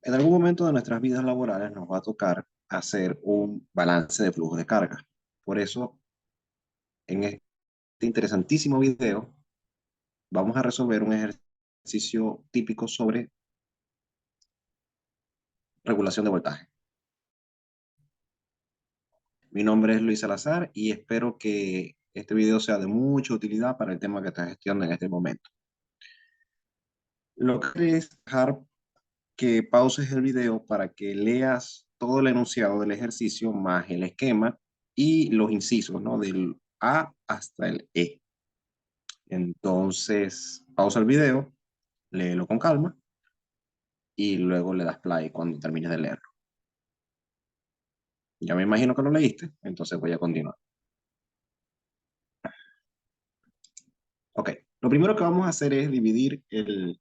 En algún momento de nuestras vidas laborales nos va a tocar hacer un balance de flujo de carga. Por eso, en este interesantísimo video, vamos a resolver un ejercicio típico sobre regulación de voltaje. Mi nombre es Luis Salazar y espero que este video sea de mucha utilidad para el tema que estás gestionando en este momento. Lo que es dejar que pauses el video para que leas todo el enunciado del ejercicio más el esquema y los incisos, ¿no? Del A hasta el E. Entonces, pausa el video, léelo con calma y luego le das play cuando termines de leerlo. Ya me imagino que lo leíste, entonces voy a continuar. Ok, lo primero que vamos a hacer es dividir el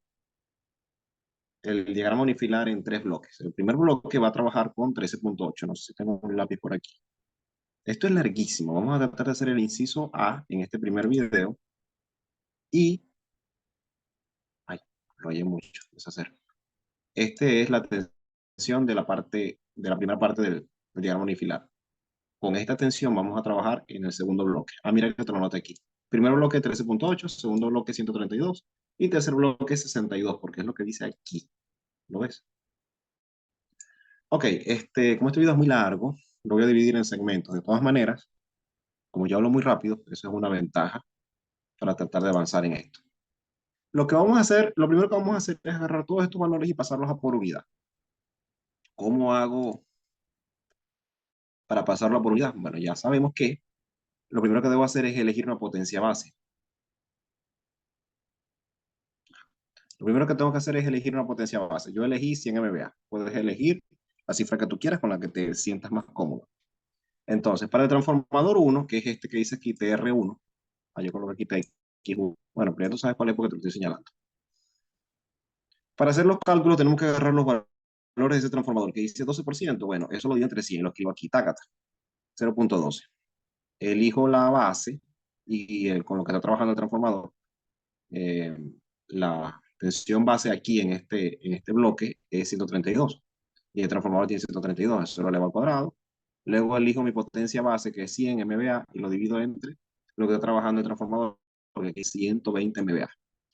diagrama unifilar en tres bloques. El primer bloque va a trabajar con 13.8. No sé si tengo un lápiz por aquí. Esto es larguísimo. Vamos a tratar de hacer el inciso A en este primer video. Y, ay, rayé mucho, deshacer. Este es la tensión de la primera parte del diagrama unifilar. Con esta tensión vamos a trabajar en el segundo bloque. Ah, mira que te lo noté aquí. Primer bloque 13.8, segundo bloque 132 y tercer bloque 62, porque es lo que dice aquí. ¿Lo ves? Ok, como este video es muy largo, lo voy a dividir en segmentos. De todas maneras, como yo hablo muy rápido, eso es una ventaja para tratar de avanzar en esto. Lo que vamos a hacer, lo primero que vamos a hacer es agarrar todos estos valores y pasarlos a por unidad. ¿Cómo hago para pasarlo a por unidad? Bueno, ya sabemos que lo primero que debo hacer es elegir una potencia base. Lo primero que tengo que hacer es elegir una potencia base. Yo elegí 100 MVA. Puedes elegir la cifra que tú quieras con la que te sientas más cómodo. Entonces, para el transformador 1, que es este que dice aquí TR1, yo coloco aquí TX1. Bueno, pero ya tú sabes cuál es porque te lo estoy señalando. Para hacer los cálculos tenemos que agarrar los valores de ese transformador que dice 12%. Bueno, eso lo digo entre 100 y lo escribo aquí, tácata, 0.12. Elijo la base y con lo que está trabajando el transformador, eh, la tensión base aquí en este bloque es 132 y el transformador tiene 132, eso lo elevo al cuadrado. Luego elijo mi potencia base que es 100 MVA y lo divido entre lo que está trabajando el transformador, que aquí es 120 MVA.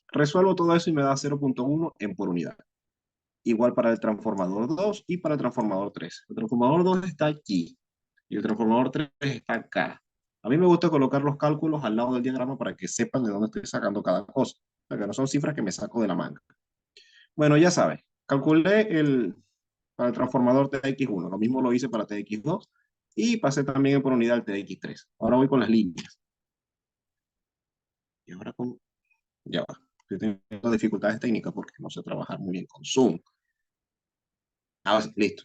Resuelvo todo eso y me da 0.1 en por unidad. Igual para el transformador 2 y para el transformador 3. El transformador 2 está aquí y el transformador 3 está acá. A mí me gusta colocar los cálculos al lado del diagrama para que sepan de dónde estoy sacando cada cosa. O sea, que no son cifras que me saco de la manga. Bueno, ya sabes, calculé para el transformador TX1. Lo mismo lo hice para TX2 y pasé también por unidad al TX3. Ahora voy con las líneas. Y ahora con... Ya va. Estoy teniendo dificultades técnicas porque no sé trabajar muy bien con Zoom. Ahora sí, listo.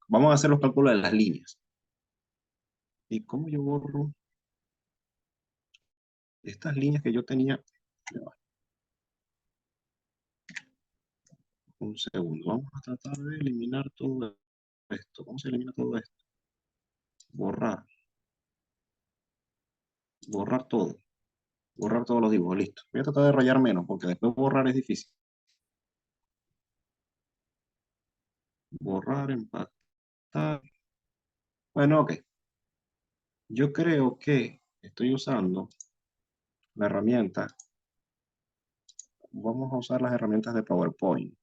Vamos a hacer los cálculos de las líneas. ¿Y cómo yo borro estas líneas que yo tenía? Ya va, un segundo. Vamos a tratar de eliminar todo esto. ¿Cómo se elimina todo esto? Borrar. Borrar todo. Borrar todos los dibujos. Listo. Voy a tratar de rayar menos porque después borrar es difícil. Borrar, empatar. Bueno, ok. Yo creo que estoy usando la herramienta. Vamos a usar las herramientas de PowerPoint.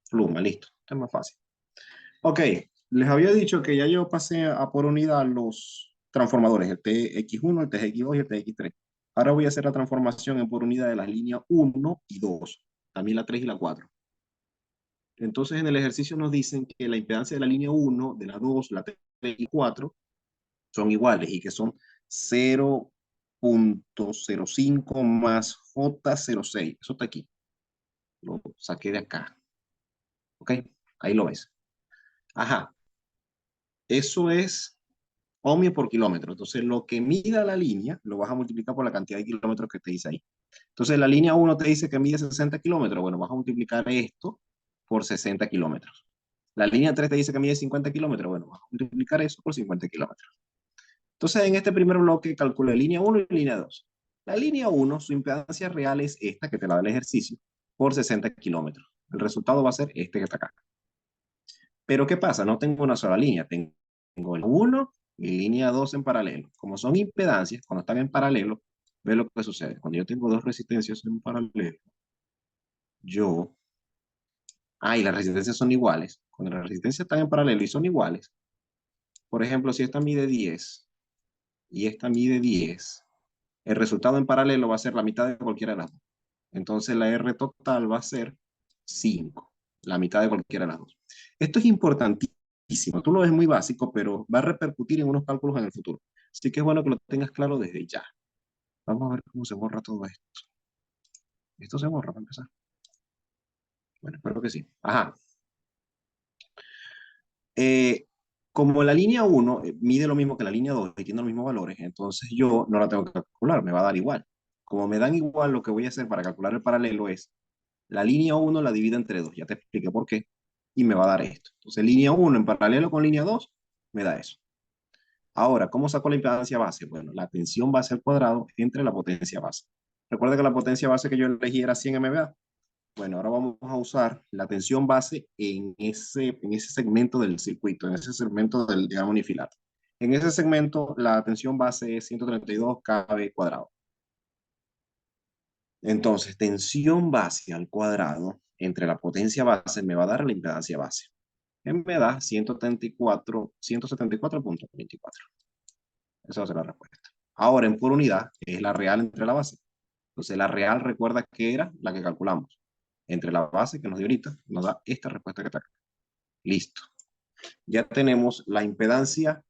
Pluma, listo. Esto es más fácil. Ok, les había dicho que ya yo pasé a por unidad los transformadores, el TX1, el TX2 y el TX3. Ahora voy a hacer la transformación en por unidad de las líneas 1 y 2, también la 3 y la 4. Entonces en el ejercicio nos dicen que la impedancia de la línea 1, de la 2, la 3 y 4 son iguales y que son 0.05 más J06. Eso está aquí. Lo saqué de acá. Ok, ahí lo ves. Ajá, eso es ohmio por kilómetro. Entonces, lo que mida la línea, lo vas a multiplicar por la cantidad de kilómetros que te dice ahí. Entonces, la línea 1 te dice que mide 60 kilómetros. Bueno, vas a multiplicar esto por 60 kilómetros. La línea 3 te dice que mide 50 kilómetros. Bueno, vas a multiplicar eso por 50 kilómetros. Entonces, en este primer bloque, calcula línea 1 y línea 2. La línea 1, su impedancia real es esta, que te la da el ejercicio, por 60 kilómetros. El resultado va a ser este que está acá. Pero ¿qué pasa? No tengo una sola línea, tengo el 1 y línea 2 en paralelo. Como son impedancias, cuando están en paralelo, ve lo que sucede. Cuando yo tengo dos resistencias en paralelo, yo... y las resistencias son iguales. Cuando las resistencias están en paralelo y son iguales, por ejemplo, si esta mide 10 y esta mide 10, el resultado en paralelo va a ser la mitad de cualquiera de las dos. Entonces la R total va a ser 5, la mitad de cualquiera de las dos. Esto es importantísimo. Tú lo ves muy básico, pero va a repercutir en unos cálculos en el futuro. Así que es bueno que lo tengas claro desde ya. Vamos a ver cómo se borra todo esto. Esto se borra para empezar. Bueno, espero que sí. Ajá. Eh, Como la línea 1 mide lo mismo que la línea 2 y tiene los mismos valores, entonces yo no la tengo que calcular, me va a dar igual. Como me dan igual, lo que voy a hacer para calcular el paralelo es la línea 1 la divido entre 2, ya te expliqué por qué, y me va a dar esto. Entonces, línea 1 en paralelo con línea 2 me da eso. Ahora, ¿cómo saco la impedancia base? Bueno, la tensión base al cuadrado entre la potencia base. Recuerda que la potencia base que yo elegí era 100 MVA. Bueno, ahora vamos a usar la tensión base en ese segmento del circuito, en ese segmento del diagrama unifilar. En ese segmento, la tensión base es 132 kV cuadrado. Entonces, tensión base al cuadrado entre la potencia base me va a dar la impedancia base. Que me da 174.24. Esa va a ser la respuesta. Ahora, en por unidad, es la real entre la base. Entonces, la real recuerda que era la que calculamos. Entre la base que nos dio ahorita, nos da esta respuesta que está acá. Listo. Ya tenemos la impedancia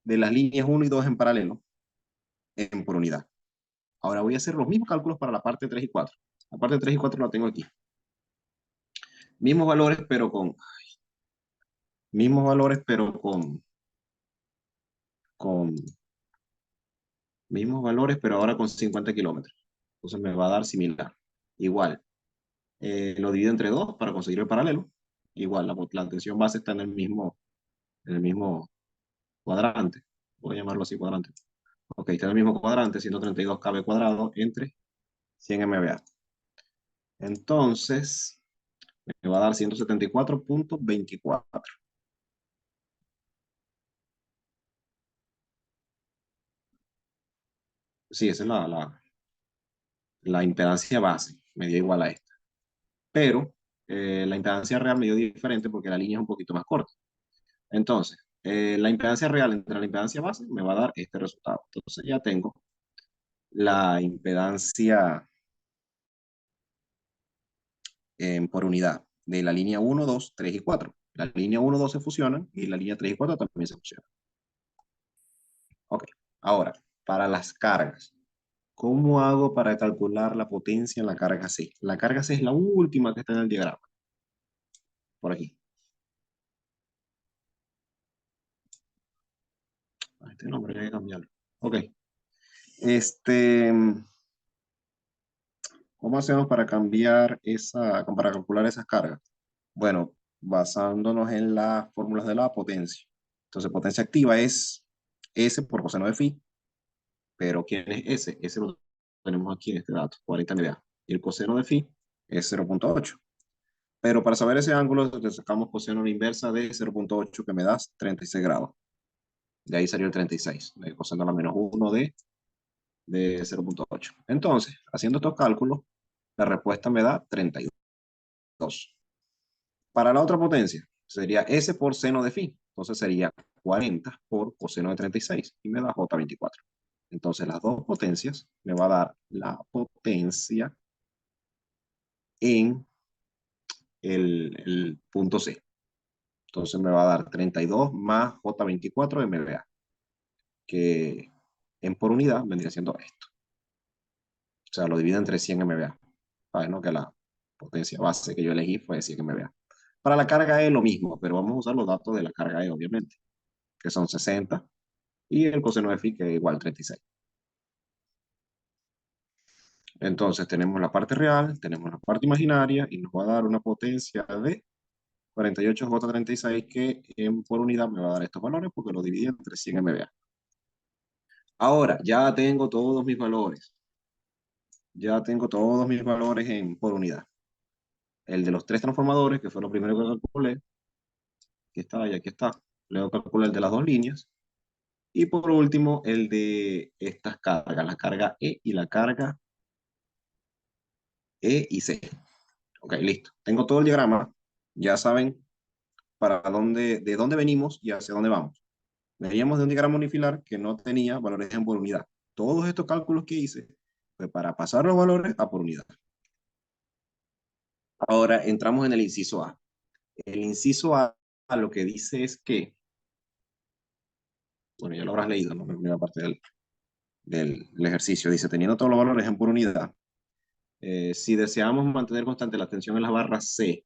de las líneas 1 y 2 en paralelo en por unidad. Ahora voy a hacer los mismos cálculos para la parte 3 y 4. La parte 3 y 4 la tengo aquí. Mismos valores, pero con... Mismos valores, pero con mismos valores, pero ahora con 50 kilómetros. Entonces me va a dar similar. Igual, lo divido entre 2 para conseguir el paralelo. Igual, la tensión base está en el mismo cuadrante. Voy a llamarlo así cuadrante. Ok, está en el mismo cuadrante, 132 kb cuadrado entre 100 MVA. Entonces, me va a dar 174.24. Sí, esa es la impedancia base. Me dio igual a esta. Pero la impedancia real me dio diferente porque la línea es un poquito más corta. Entonces, la impedancia real entre la impedancia base me va a dar este resultado. Entonces ya tengo la impedancia por unidad de la línea 1, 2, 3 y 4. La línea 1, 2 se fusionan y la línea 3 y 4 también se fusionan. Ok, ahora, para las cargas. ¿Cómo hago para calcular la potencia en la carga C? La carga C es la última que está en el diagrama. Por aquí. Este nombre hay que cambiarlo. Ok. Este, ¿Cómo hacemos para para calcular esas cargas? Bueno, basándonos en las fórmulas de la potencia. Entonces, potencia activa es S por coseno de phi, pero ¿quién es S? S lo tenemos aquí en este dato, 40 MDA. Y el coseno de phi es 0.8. Pero para saber ese ángulo, le sacamos coseno a la inversa de 0.8, que me da 36 grados. De ahí salió el 36, de coseno a la menos 1 de 0.8. Entonces, haciendo estos cálculos, la respuesta me da 32. Para la otra potencia, sería S por seno de phi. Entonces sería 40 por coseno de 36 y me da J24. Entonces las dos potencias me va a dar la potencia en el punto C. Entonces me va a dar 32 más J24 MVA, que en por unidad vendría siendo esto. O sea, lo divido entre 100 MVA. ¿No? Que la potencia base que yo elegí fue 100 MVA. Para la carga E lo mismo, pero vamos a usar los datos de la carga E, obviamente, que son 60, y el coseno de phi, que es igual a 36. Entonces tenemos la parte real, tenemos la parte imaginaria, y nos va a dar una potencia de 48J36, que por unidad me va a dar estos valores porque lo dividí entre 100 MVA. Ahora, ya tengo todos mis valores. Ya tengo todos mis valores por unidad. El de los tres transformadores, que fue lo primero que calculé, aquí está y aquí está. Luego calculo el de las dos líneas. Y por último, el de estas cargas, la carga E y la carga E y C. Ok, listo. Tengo todo el diagrama. Ya saben de dónde venimos y hacia dónde vamos. Veníamos de un diagrama unifilar que no tenía valores en por unidad. Todos estos cálculos que hice fue para pasar los valores a por unidad. Ahora entramos en el inciso A. El inciso A lo que dice es que, bueno, ya lo habrás leído, ¿no? La primera parte del ejercicio. Dice, teniendo todos los valores en por unidad, si deseamos mantener constante la tensión en la barra C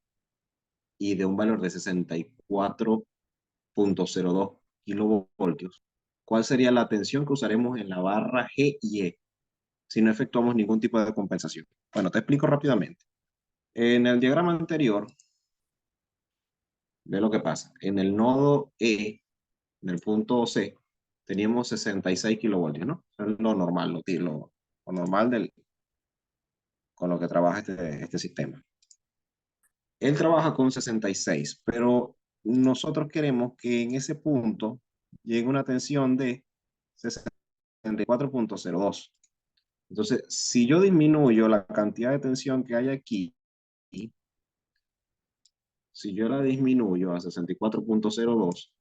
y de un valor de 64,02 kilovoltios, ¿cuál sería la tensión que usaremos en la barra G y E si no efectuamos ningún tipo de compensación? Bueno, te explico rápidamente. En el diagrama anterior, ve lo que pasa. En el nodo E, en el punto C, teníamos 66 kilovoltios, ¿no? Es lo normal, lo normal con lo que trabaja este sistema. Él trabaja con 66, pero nosotros queremos que en ese punto llegue una tensión de 64,02. Entonces, si yo disminuyo la cantidad de tensión que hay aquí, si yo la disminuyo a 64,02,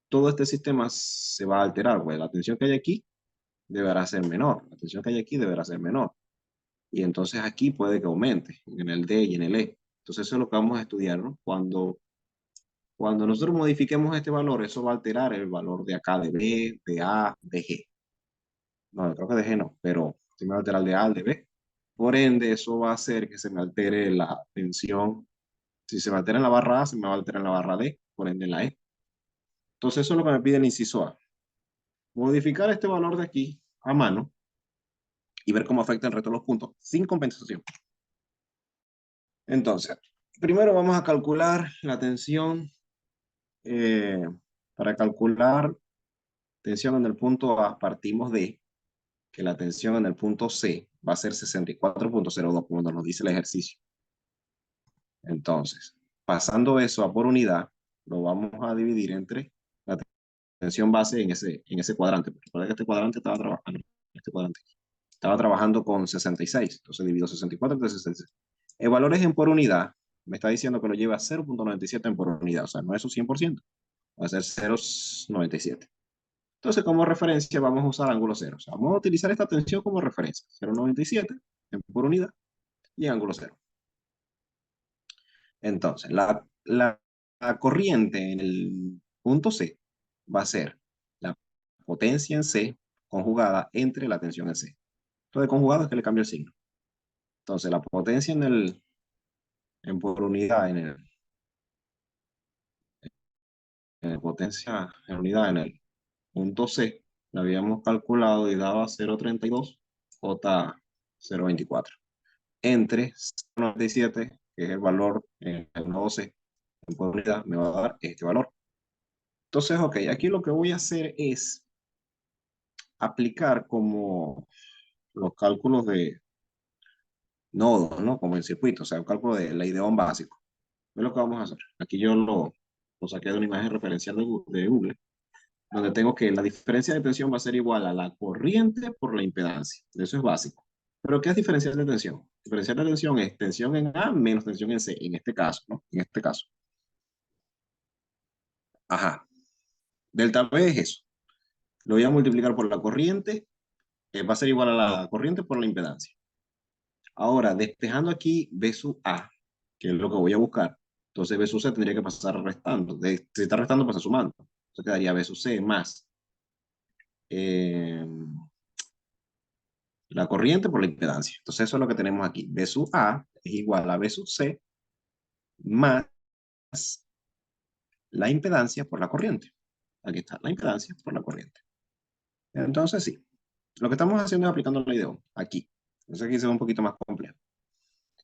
todo este sistema se va a alterar, pues la tensión que hay aquí deberá ser menor, la tensión que hay aquí deberá ser menor. Y entonces aquí puede que aumente en el D y en el E. Entonces eso es lo que vamos a estudiar, ¿no? Cuando nosotros modifiquemos este valor, eso va a alterar el valor de acá, de B, de A, de G. No, creo que de G no, pero sí me va a alterar el de A, el de B. Por ende, eso va a hacer que se me altere la tensión. Si se me altera en la barra A, se me va a alterar en la barra D, por ende en la E. Entonces eso es lo que me pide el inciso A. Modificar este valor de aquí a mano y ver cómo afecta el resto de los puntos sin compensación. Entonces, primero vamos a calcular la tensión. eh, para calcular tensión en el punto A, partimos de que la tensión en el punto C va a ser 64,02, como nos dice el ejercicio. Entonces, pasando eso a por unidad, lo vamos a dividir entre la tensión base en ese cuadrante. Recuerda que este cuadrante estaba trabajando, estaba trabajando con 66, entonces divido 64 entre 66. El valor es en por unidad, me está diciendo que lo lleva a 0,97 en por unidad, o sea, no es un 100%, va a ser 0,97. Entonces, como referencia, vamos a usar ángulo cero. O sea, vamos a utilizar esta tensión como referencia. 0,97 en por unidad y ángulo cero. Entonces, la corriente en el punto C va a ser la potencia en C conjugada entre la tensión en C. Entonces, conjugado es que le cambio el signo. Entonces, la potencia en por unidad potencia en unidad en el punto C, la habíamos calculado y daba 0,32 J 0,24. Entre 0,97, que es el valor en el nodo C, en por unidad, me va a dar este valor. Entonces, ok, aquí lo que voy a hacer es aplicar como los cálculos de nodos, ¿no? Como en circuito, o sea, el cálculo de ley de Ohm básico. Es lo que vamos a hacer. Aquí yo lo saqué de una imagen referencial de Google, donde tengo que la diferencia de tensión va a ser igual a la corriente por la impedancia. Eso es básico. Pero ¿qué es diferencial de tensión? Diferencial de tensión es tensión en A menos tensión en C, en este caso, ¿no? En este caso. Ajá. Delta V es eso. Lo voy a multiplicar por la corriente, va a ser igual a la corriente por la impedancia. Ahora, despejando aquí B sub A, que es lo que voy a buscar, entonces B sub C tendría que pasar restando. Si está restando, pasa sumando. Entonces quedaría B sub C más eh, la corriente por la impedancia. Entonces eso es lo que tenemos aquí. B sub A es igual a B sub C más la impedancia por la corriente. Aquí está, la impedancia por la corriente. Entonces sí, lo que estamos haciendo es aplicando la idea aquí. Entonces aquí se ve un poquito más complejo.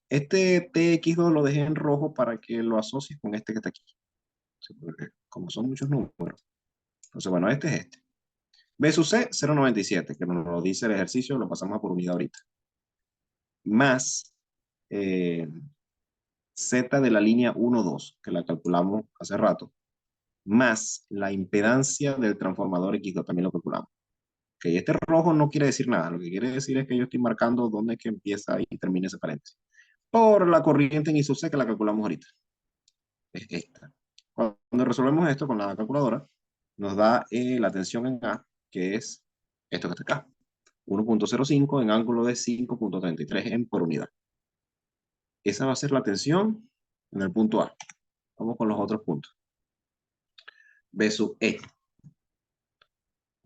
Este TX2 lo dejé en rojo para que lo asocies con este que está aquí. Porque como son muchos números. Entonces, bueno, este es este. B sub C, 0,97, que nos lo dice el ejercicio, lo pasamos a por unidad ahorita. Más Z de la línea 1, 2, que la calculamos hace rato. más la impedancia del transformador X2, también lo calculamos. Ok, este rojo no quiere decir nada, lo que quiere decir es que yo estoy marcando dónde es que empieza y termina ese paréntesis. Por la corriente en ISOC que la calculamos ahorita, es esta. Cuando resolvemos esto con la calculadora, nos da la tensión en A, que es esto que está acá, 1.05 en ángulo de 5.33 en por unidad. Esa va a ser la tensión en el punto A. Vamos con los otros puntos. B sub E.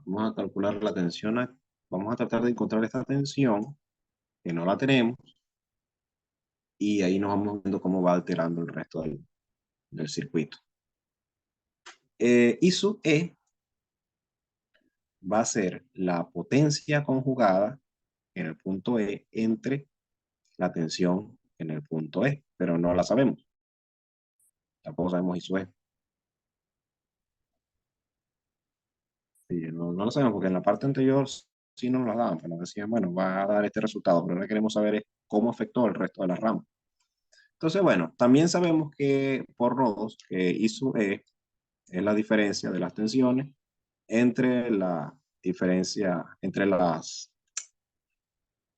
Vamos a calcular la tensión. Vamos a tratar de encontrar esta tensión, que no la tenemos, y ahí nos vamos viendo cómo va alterando el resto del circuito. I sub E va a ser la potencia conjugada en el punto E entre la tensión en el punto E, pero no la sabemos. Tampoco sabemos I sub E. Sí, no lo sabemos porque en la parte anterior sí nos la daban, pero nos decían, bueno, va a dar este resultado, pero lo que queremos saber es cómo afectó el resto de las ramas. Entonces, bueno, también sabemos que por nodos, I sub E es la diferencia de las tensiones entre la diferencia, entre las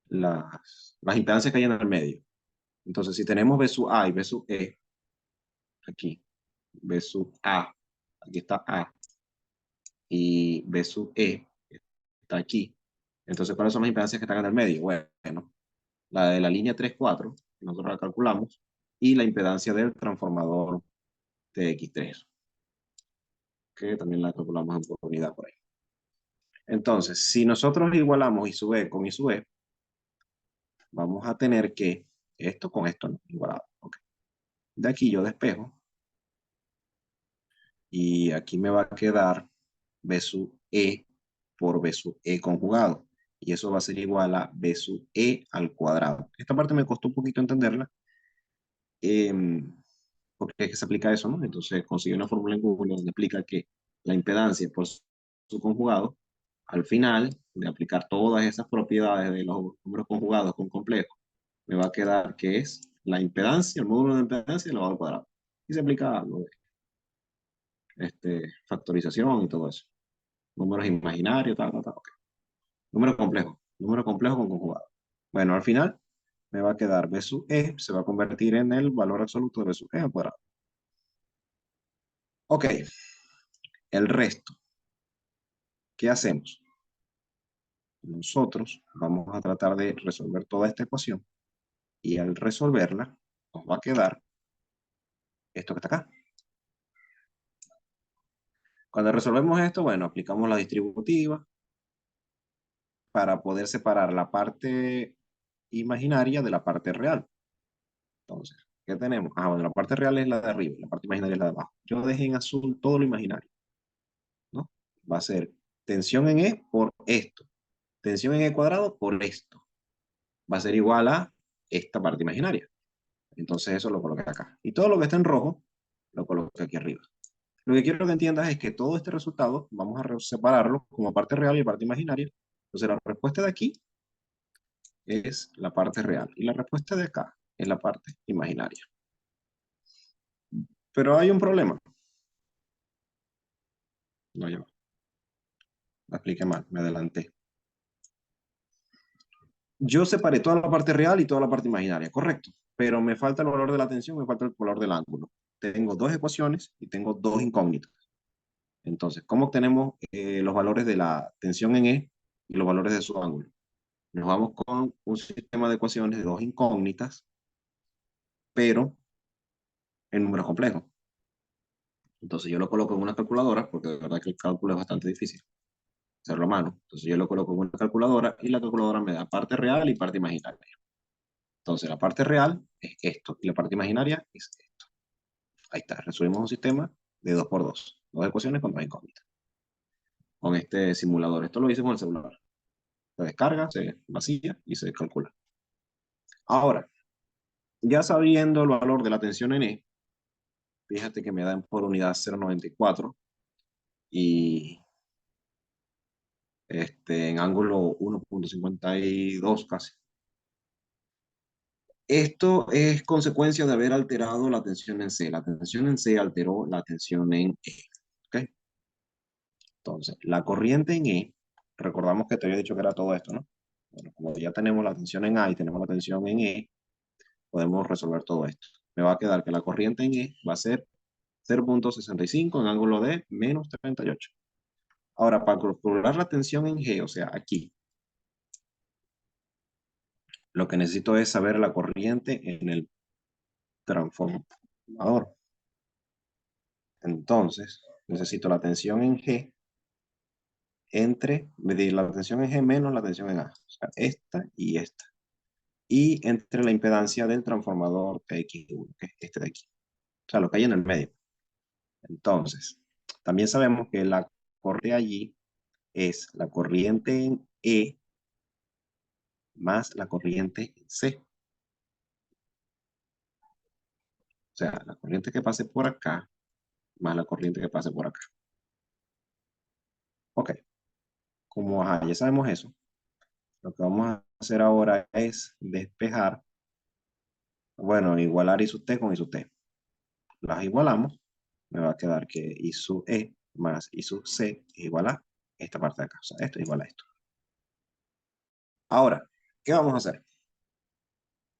impedancias que hay en el medio. Entonces, si tenemos B sub A y B sub E, aquí, B sub A, aquí está A, y B sub E está aquí. Entonces, ¿cuáles son las impedancias que están en el medio? Bueno, la de la línea 3,4, que nosotros la calculamos, y la impedancia del transformador TX3, que también la calculamos en por unidad por ahí. Entonces, si nosotros igualamos I sub E con I sub E, vamos a tener que esto con esto no igualado. Okay. De aquí yo despejo y aquí me va a quedar B sub E por B sub E conjugado. Y eso va a ser igual a B sub E al cuadrado. Esta parte me costó un poquito entenderla, porque es que se aplica eso, ¿no? Entonces conseguí una fórmula en Google donde explica que la impedancia por su conjugado, al final de aplicar todas esas propiedades de los números conjugados con complejos, me va a quedar que es la impedancia, el módulo de impedancia elevado al cuadrado. Y se aplica lo de factorización y todo eso. Números imaginarios, tal, tal, tal. Okay. Número complejo con conjugado. Bueno, al final me va a quedar B sub E, se va a convertir en el valor absoluto de B sub E al cuadrado. Ok, el resto. ¿Qué hacemos? Nosotros vamos a tratar de resolver toda esta ecuación y al resolverla nos va a quedar esto que está acá. Cuando resolvemos esto, bueno, aplicamos la distributiva para poder separar la parte imaginaria de la parte real. Entonces, ¿qué tenemos? Ah, bueno, la parte real es la de arriba, la parte imaginaria es la de abajo. Yo dejé en azul todo lo imaginario, ¿no? Va a ser tensión en E por esto. Tensión en E cuadrado por esto. Va a ser igual a esta parte imaginaria. Entonces eso lo coloqué acá. Y todo lo que está en rojo, lo coloqué aquí arriba. Lo que quiero que entiendas es que todo este resultado, vamos a separarlo como parte real y parte imaginaria. Entonces la respuesta de aquí es la parte real. Y la respuesta de acá es la parte imaginaria. Pero hay un problema. No, yo la expliqué mal, me adelanté. Yo separé toda la parte real y toda la parte imaginaria, correcto. Pero me falta el valor de la tensión, me falta el valor del ángulo. Tengo dos ecuaciones y tengo dos incógnitas. Entonces, ¿cómo obtenemos los valores de la tensión en E y los valores de su ángulo? Nos vamos con un sistema de ecuaciones de dos incógnitas, pero en números complejos. Entonces yo lo coloco en una calculadora, porque de verdad que el cálculo es bastante difícil hacerlo a mano. Entonces yo lo coloco en una calculadora y la calculadora me da parte real y parte imaginaria. Entonces la parte real es esto y la parte imaginaria es esto. Ahí está, resolvimos un sistema de 2 por 2, dos ecuaciones con dos incógnitas. Con este simulador, esto lo hice con el celular. Se descarga, se vacía y se calcula. Ahora, ya sabiendo el valor de la tensión en E, fíjate que me dan por unidad 0,94 y en ángulo 1.52 casi. Esto es consecuencia de haber alterado la tensión en C. La tensión en C alteró la tensión en E. ¿Ok? Entonces, la corriente en E, recordamos que te había dicho que era todo esto, ¿no? Bueno, como ya tenemos la tensión en A y tenemos la tensión en E, podemos resolver todo esto. Me va a quedar que la corriente en E va a ser 0,65 en ángulo de menos 38. Ahora, para calcular la tensión en G, o sea, aquí, lo que necesito es saber la corriente en el transformador. Entonces, necesito la tensión en G entre, medir la tensión en G menos la tensión en A. O sea, esta y esta. Y entre la impedancia del transformador TX1, que es este de aquí. O sea, lo que hay en el medio. Entonces, también sabemos que la corriente allí es la corriente en E más la corriente en C. O sea, la corriente que pase por acá más la corriente que pase por acá. Ok, como ya sabemos eso, lo que vamos a hacer ahora es despejar, bueno, igualar I sub T con I sub T. Las igualamos, me va a quedar que I sub E más I sub C es igual a esta parte de acá. O sea, esto es igual a esto. Ahora, ¿qué vamos a hacer?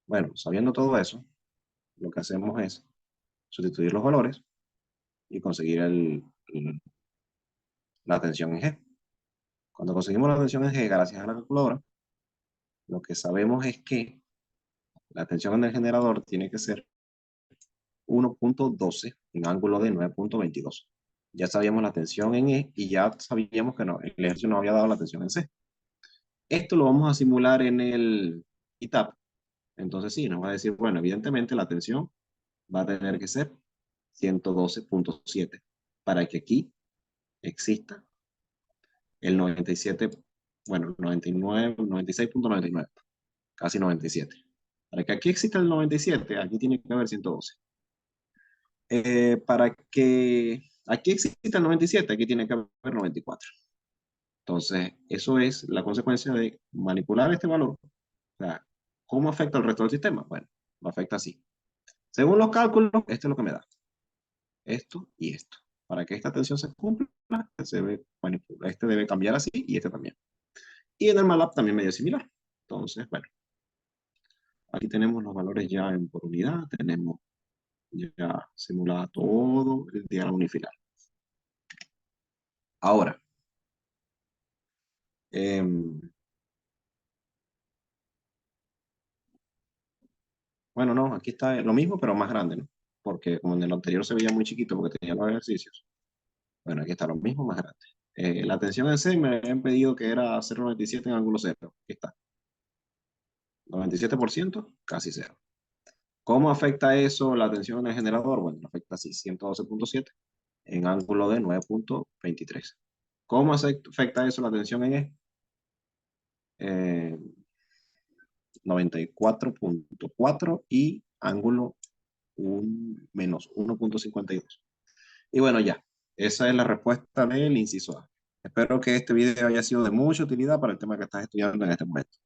Bueno, sabiendo todo eso, lo que hacemos es sustituir los valores y conseguir la tensión en G. Cuando conseguimos la tensión en G gracias a la calculadora, lo que sabemos es que la tensión en el generador tiene que ser 1,12 en ángulo de 9,22. Ya sabíamos la tensión en E y ya sabíamos que no, el ejercicio no había dado la tensión en C. Esto lo vamos a simular en el ITAP. Entonces sí, nos va a decir, bueno, evidentemente la tensión va a tener que ser 112,7 para que aquí exista el 97, bueno, 99, 96,99, casi 97. Para que aquí exista el 97, aquí tiene que haber 112. Para que aquí exista el 97, aquí tiene que haber 94. Entonces, eso es la consecuencia de manipular este valor. O sea, ¿cómo afecta al resto del sistema? Bueno, lo afecta así. Según los cálculos, esto es lo que me da. Esto y esto. Para que esta tensión se cumpla, se debe manipular. Este debe cambiar así y este también. Y en el MATLAB también medio similar. Entonces, bueno, aquí tenemos los valores ya en por unidad. Tenemos ya simulado todo el diagrama unifilar. Ahora, bueno, no, aquí está lo mismo, pero más grande, ¿no? Porque como en el anterior se veía muy chiquito porque tenía los ejercicios. Bueno, aquí está lo mismo, más grande. La tensión en C me habían pedido que era 0,97 en ángulo cero. Aquí está. 97%, casi cero. ¿Cómo afecta eso la tensión en el generador? Bueno, afecta así, 112,7 en ángulo de 9,23. ¿Cómo afecta eso la tensión en E? 94,4 y ángulo menos 1,52. Y bueno, ya. Esa es la respuesta del inciso A. Espero que este video haya sido de mucha utilidad para el tema que estás estudiando en este momento.